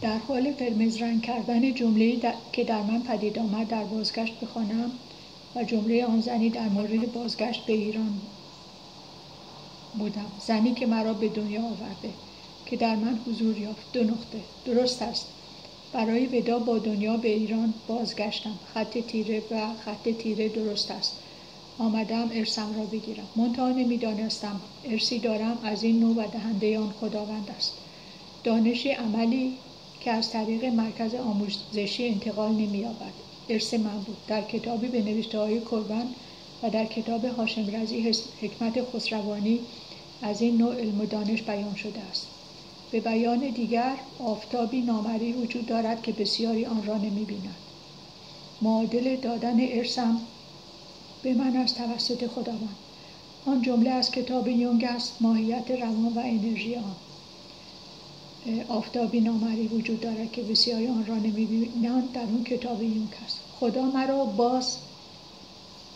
در حال قرمز رنگ کردن جمله‌ای که در من پدید آمد در بازگشت بخوانم و جمله آن زنی در مورد بازگشت به ایران بودم. زنی که مرا به دنیا آورده، که در من حضور یافت. 2 نقطه. درست است. برای ودا با دنیا به ایران بازگشتم. خط تیره درست است. آمدم ارثم را بگیرم. منتها نمی‌دانستم ارثی دارم از این نوع و دهنده آن خداوند است. دانش عملی که از طریق مرکز آموزشی انتقال نمی‌یابد. ارث من بود. در کتابی به نوشته‌های کربن و در کتاب هاشم رضی حکمت خسروانی از این نوع علم و دانش بیان شده است. به بیان دیگر، آفتابی نامری وجود دارد که بسیاری آن را نمی‌بینند. معادل دادن ارثم به من از توسط خداوند. آن جمله از کتاب یونگ است. ماهیت روان و انرژی آن. آفتابی نامری وجود دارد که بسیاری آن را نمی‌بینند. در اون کتاب یونگ است. خدا مرا باز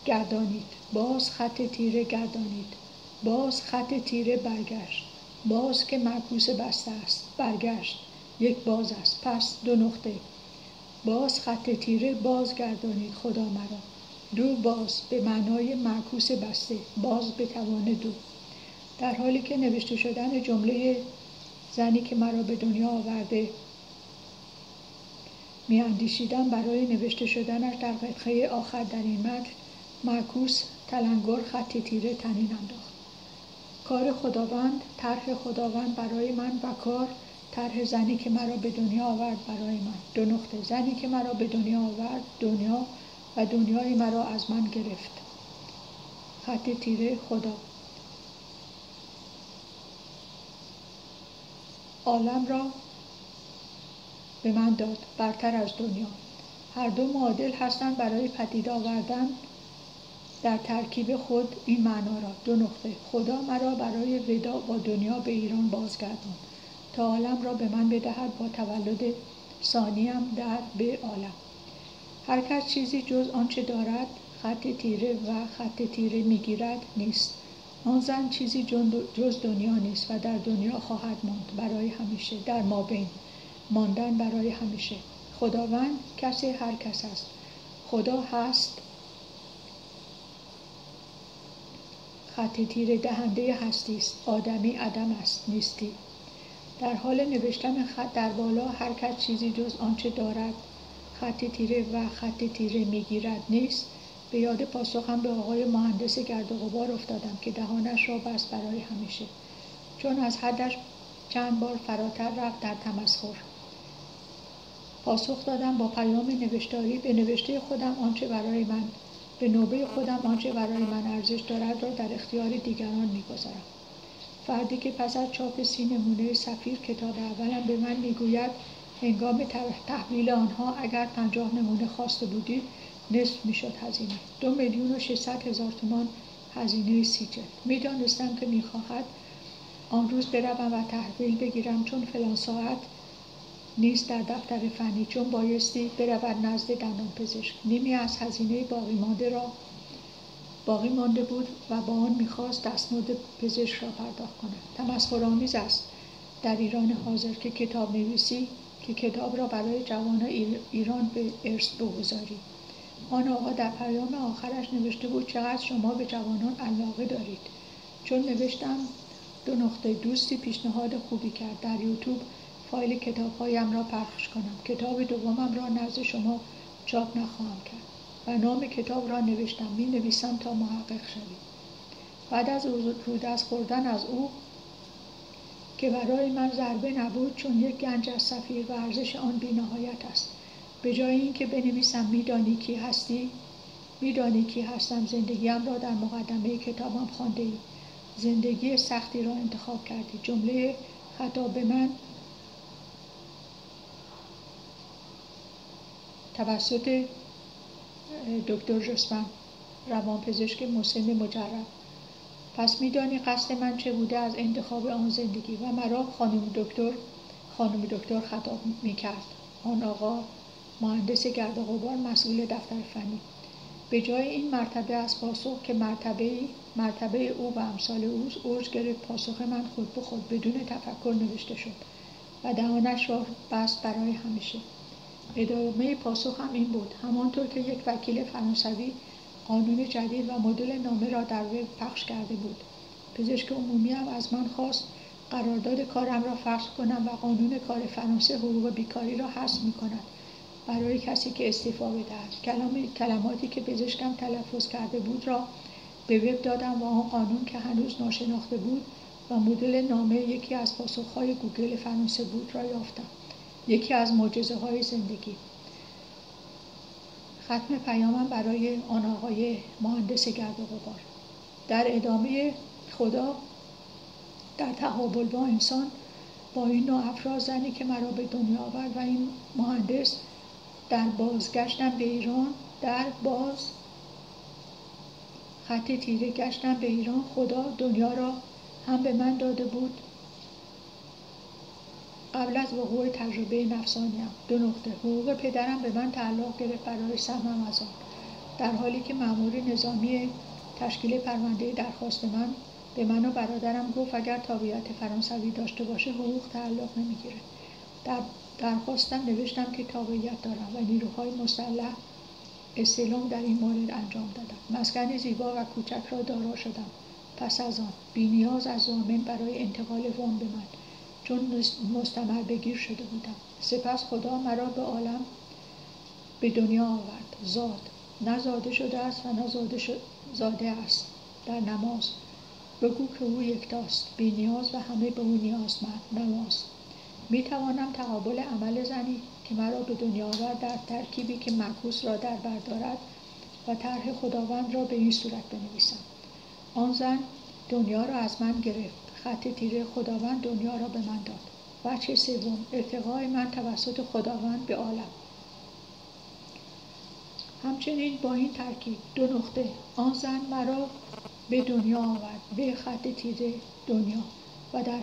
گردانید. باز خط تیره گردانید. باز خط تیره برگشت. باز که معکوس بسته است. برگشت. یک باز است. پس 2 نقطه. باز خط تیره باز گردانید خدا مرا. دو باز به معنای معکوس بسته. باز به توان دو. در حالی که نوشته شدن جمله زنی که مرا به دنیا آورده می‌اندیشیدم، برای نوشته شدنش در قطعه آخر در این متن معکوس تلنگر خط تیره تنین انداخت. کار خداوند، طرح خداوند برای من و کار طرح زنی که مرا به دنیا آورد برای من. 2 نقطه. زنی که مرا به دنیا آورد، دنیا و دنیای مرا از من گرفت. خط تیره خدا. عالم را به من داد برتر از دنیا. هر دو معادل هستند برای پدید آوردن در ترکیب خود این معنا را. 2 نقطه. خدا مرا برای ودا با دنیا به ایران بازگرداند تا عالم را به من بدهد با تولد ثانیم به عالم. هر کس چیزی جز آنچه دارد خط تیره و خط تیره میگیرد نیست. آن زن چیزی جز دنیا نیست و در دنیا خواهد ماند برای همیشه. در مابین ماندن برای همیشه. خداوند کسی هر کس است. خدا هست. خط تیره دهنده هستی است. آدمی عدم است. نیستی. در حال نوشتن خط در بالا هر کس چیزی جز آنچه دارد خط تیره و خط تیره میگیرد نیست، به یاد پاسخم به آقای مهندس گرد و غبار افتادم که دهانش را بست برای همیشه، چون از حدش چند بار فراتر رفت در تمسخر. پاسخ دادم با پیام نوشتاری به نوشته خودم آنچه برای من به نوبه خودم آنچه برای من ارزش دارد را در اختیار دیگران میگذارم. فردی که پس از چاپ 30 نمونه سفیر کتاب اولم به من میگوید هنگام تحویل آنها اگر 50 نمونه خواسته بودید نصف میشد هزینه. 2,600,000 تومان هزینه 30 جلد. میدانستم که میخواهد آن روز بروم و تحویل بگیرم، چون فلان ساعت نیست در دفتر فنی، چون بایستی برود نزد دندانپزشک. نیمی از هزینه باقی مانده بود و با آن میخواست دستمزد پزشک را پرداخت کند. تمسخرآمیز است در ایران حاضر که کتاب نویسی که کتاب را برای جوانان ایران به ارث بگذاری. آن آقا در پیام آخرش نوشته بود چقدر شما به جوانان علاقه دارید. چون نوشتم 2 نقطه. دوستی پیشنهاد خوبی کرد در یوتیوب فایل کتاب‌هایم را پخش کنم. کتاب دومم را نزد شما چاپ نخواهم کرد و نام کتاب را نوشتم. می نویسم تا محقق شوید. بعد از رودست خوردن از او که برای من ضربه نبود، چون یک گنج از سفیر و ارزش آن بی نهایت است. به جای اینکه بنویسم میدانی کی هستی؟ میدانی کی هستم؟ زندگیم را در مقدمه کتابم خوانده‌ای. زندگی سختی را انتخاب کردی. جمله خطاب به من توسط دکتر ژوسپن، روانپزشک مسن مجرب. پس میدانی قصد من چه بوده از انتخاب آن زندگی. و مرا خانم دکتر خطاب میکرد. آن آقا مهندس گرد و غبار مسئول دفتر فنی. به جای این مرتبه از پاسخ که مرتبه او و امثال اوج گرفت، پاسخ من خود به خود بدون تفکر نوشته شد. و دهانش را بست برای همیشه. ادامه پاسخم این بود: همانطور که یک وکیل فرانسوی قانون جدید و مدل نامه را در وب پخش کرده بود، پزشک عمومی هم از من خواست قرارداد کارم را فسخ کنم و قانون کار فرانسه حقوق بیکاری را حذف می‌کند برای کسی که استعفا بدهد. کلماتی که پزشکم تلفظ کرده بود را به وب دادم و آن قانون که هنوز ناشناخته بود و مدل نامه یکی از پاسخ‌های گوگل فرانسه بود را یافتم. یکی از معجزه‌های زندگی. ختم پیامم برای آن آقای مهندس گرد و غبار. در ادامه خدا در تقابل با انسان، با این نوع افراد، زنی که مرا به دنیا آورد و این مهندس، در بازگشتم به ایران، خط تیره گشتم به ایران، خدا دنیا را هم به من داده بود قبل از وقوع تجربه نفسانیم. 2 نقطه. حقوق پدرم به من تعلق گرفت برای سهمم از آن، در حالی که مأمور نظامی تشکیل پرونده درخواست من به من و برادرم گفت اگر تابعیت فرانسوی داشته باشه حقوق تعلق نمیگیره. در درخواستم نوشتم که تابعیت دارم و نیروهای مسلح استعلام در این مورد انجام دادم. مسکن زیبا و کوچک را دارا شدم. پس از آن بی نیاز از ضامن برای انتقال وام به من، چون مستمر بگیر شده بودم. سپس خدا مرا به عالم به دنیا آورد. نه زاده شده است و نه زاده است. در نماز بگو که او یکتاست، بی نیاز و همه به او نیازمند. نماز. می توانم تقابل عمل زنی که مرا به دنیا آورد در ترکیبی که معکوس را در بر دارد و طرح خداوند را به این صورت بنویسم: آن زن دنیا را از من گرفت. خط تیره خداوند دنیا را به من داد. وجه سوم: ارتقای من توسط خداوند به عالم. همچنین با این ترکیب: 2 نقطه. آن زن مرا به دنیا آورد، به خط تیره دنیا، و در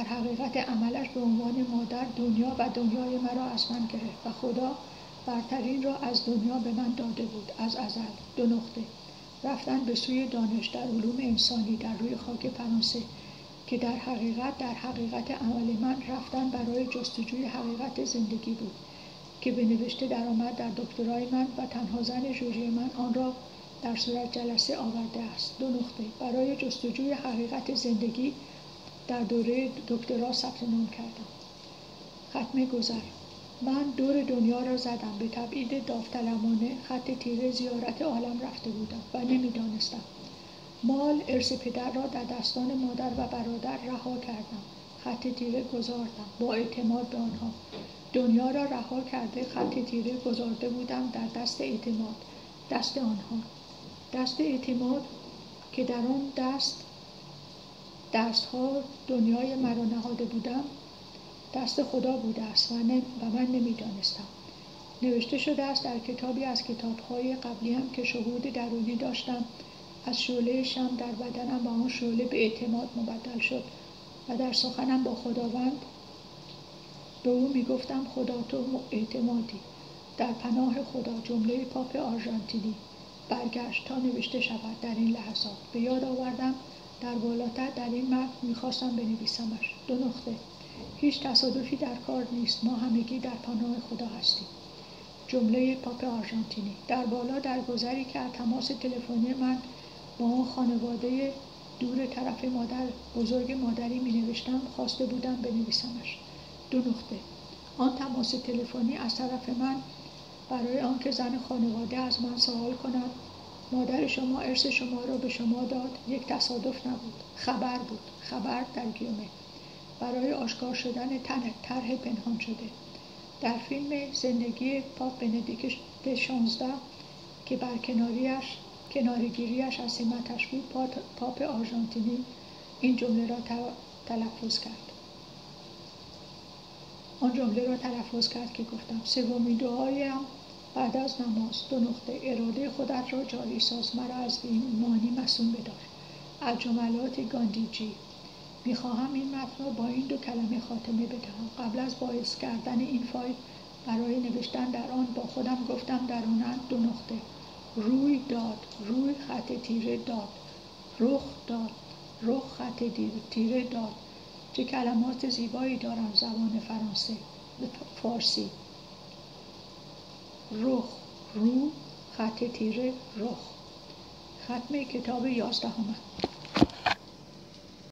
حقیقت عملش به عنوان مادر دنیا و دنیای مرا از من گرفت و خدا برترین را از دنیا به من داده بود از ازل. 2 نقطه. رفتن به سوی دانش در علوم انسانی در روی خاک فرانسه که در حقیقت عمل من رفتن برای جستجوی حقیقت زندگی بود که به نوشته درآمد در دکترای من و تنها زن ژوری من آن را در صورت جلسه آورده است. 2 نقطه. برای جستجوی حقیقت زندگی در دوره دکترا ثبت نام کردم. ختم گذر. من دور دنیا را زدم. به تبعید داوطلبانه خط تیره زیارت عالم رفته بودم و نمیدانستم. مال ارث پدر را در دستان مادر و برادر رها کردم. خط تیره گذاردم با اعتماد به آنها. دنیا را رها کرده خط تیره گذارده بودم در دست اعتماد، دست آنها. دست اعتماد که در آن دستها دنیای مرا نهاده بودم دست خدا بوده است و من نمیدانستم. نوشته شده است در کتابی از کتاب‌های قبلیم که شهود درونی داشتم، از شعله شمع در بدنم و آن شعله به اعتماد مبدل شد و در سخنم با خداوند به او میگفتم خدا تو اعتمادی. در پناه خدا. جمله پاپ آرژانتینی. برگشت تا نوشته شود در این لحظات. به یاد آوردم در بالاتر در این متن میخواستم بنویسمش. 2 نقطه. هیچ تصادفی در کار نیست. ما همگی در پناه خدا هستیم. جمله پاپ آرژانتینی. در بالا در گذری که از تماس تلفنی من با آن خانواده دور طرف بزرگ مادری می نوشتم خواسته بودم بنویسمش. 2 نقطه. آن تماس تلفنی از طرف من برای آنکه زن خانواده از من سوال کند مادر شما ارث شما را به شما داد یک تصادف نبود، خبر بود. خبر در گیومه برای آشکار شدن طرح پنهان شده. در فیلم زندگی پاپ بندیکت 16 که بر کنارگیریش از سمتش بود، پاپ آرژانتینی این جمله را تلفظ کرد که گفتم: سومین دعایم بعد از نماز. 2 نقطه. اراده خودت را جاری ساز، مرا از بی‌ایمانی مصون بدار. از جملات گاندیجی. میخواهم این متن را با این 2 کلمه خاتمه بدهم. قبل از باز کردن این فایل برای نوشتن در آن با خودم گفتم درونن 2 نقطه. روی داد، روی خط تیره داد، رخ داد، رخ خط تیره داد، چه کلمات زیبایی دارم زبان فارسی. رخ، رو، خط تیره، رخ. ختم کتاب 11.